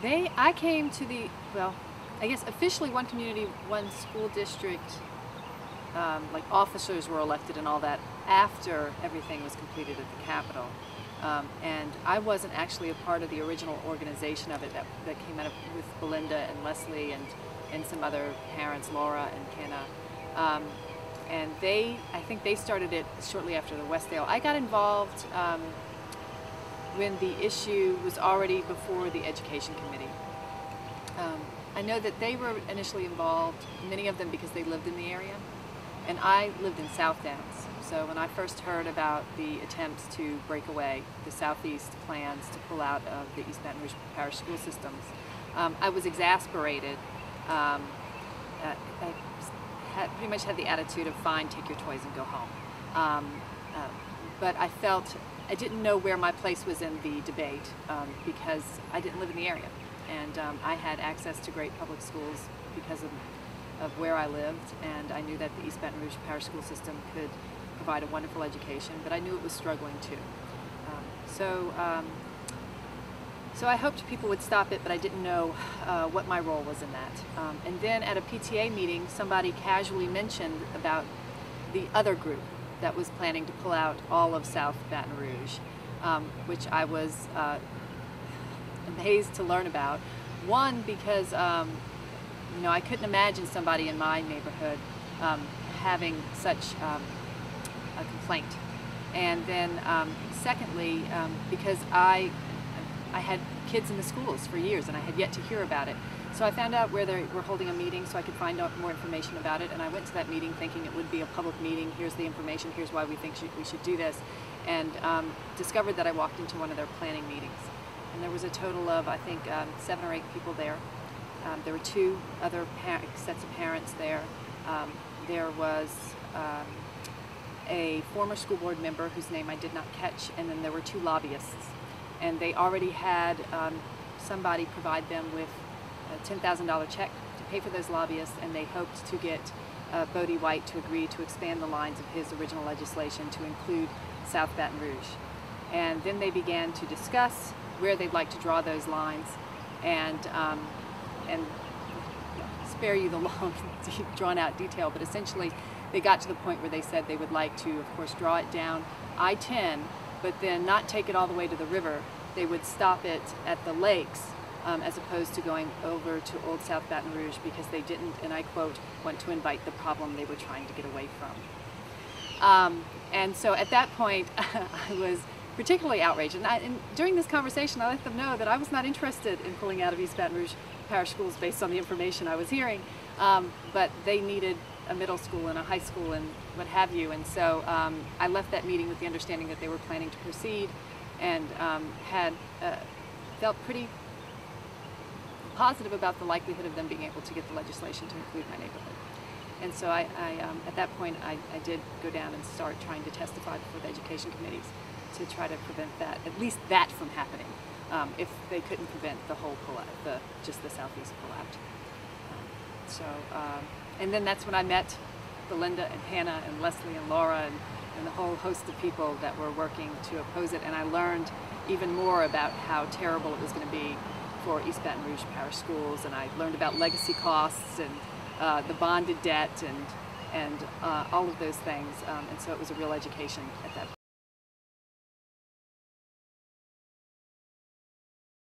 I came to the, well, I guess officially one community, one school district, like officers were elected and all that after everything was completed at the Capitol. And I wasn't actually a part of the original organization of it that came out of, with Belinda and Leslie and some other parents, Laura and Kenna. And I think they started it shortly after the Westdale. I got involved when the issue was already before the Education Committee. I know that they were initially involved, many of them because they lived in the area, and I lived in South Downs. So when I first heard about the attempts to break away the Southeast plans to pull out of the East Baton Rouge parish school systems, I was exasperated. I pretty much had the attitude of, fine, take your toys and go home. But I felt I didn't know where my place was in the debate because I didn't live in the area. And I had access to great public schools because of where I lived, and I knew that the East Baton Rouge parish school system could provide a wonderful education, but I knew it was struggling too. So I hoped people would stop it, but I didn't know what my role was in that. And then at a PTA meeting, somebody casually mentioned about the other group that was planning to pull out all of South Baton Rouge, which I was amazed to learn about. One, because you know, I couldn't imagine somebody in my neighborhood having such a complaint. And then secondly, because I had kids in the schools for years and I had yet to hear about it. So I found out where they were holding a meeting so I could find out more information about it, and I went to that meeting thinking it would be a public meeting. Here's the information, here's why we think we should do this, and discovered that I walked into one of their planning meetings. And there was a total of, I think, 7 or 8 people there. There were 2 other sets of parents there. There was a former school board member whose name I did not catch, and then there were 2 lobbyists. And they already had somebody provide them with a $10,000 check to pay for those lobbyists, and they hoped to get Bodie White to agree to expand the lines of his original legislation to include South Baton Rouge. And then they began to discuss where they'd like to draw those lines, and spare you the long, drawn-out detail, but essentially they got to the point where they said they would like to, of course, draw it down I-10, but then not take it all the way to the river. They would stop it at the lakes as opposed to going over to Old South Baton Rouge because they didn't, and I quote, want to invite the problem they were trying to get away from. And so at that point, I was particularly outraged. And during this conversation, I let them know that I was not interested in pulling out of East Baton Rouge parish schools based on the information I was hearing, but they needed a middle school and a high school and what have you. And so I left that meeting with the understanding that they were planning to proceed, and had felt pretty positive about the likelihood of them being able to get the legislation to include my neighborhood. And so at that point, I did go down and start trying to testify before the education committees to try to prevent that, at least that from happening, if they couldn't prevent the whole pullout, just the Southeast pullout. And then that's when I met Belinda and Hannah and Leslie and Laura and the whole host of people that were working to oppose it, and I learned even more about how terrible it was going to be for East Baton Rouge parish schools, and I learned about legacy costs and the bonded debt and all of those things, and so it was a real education at that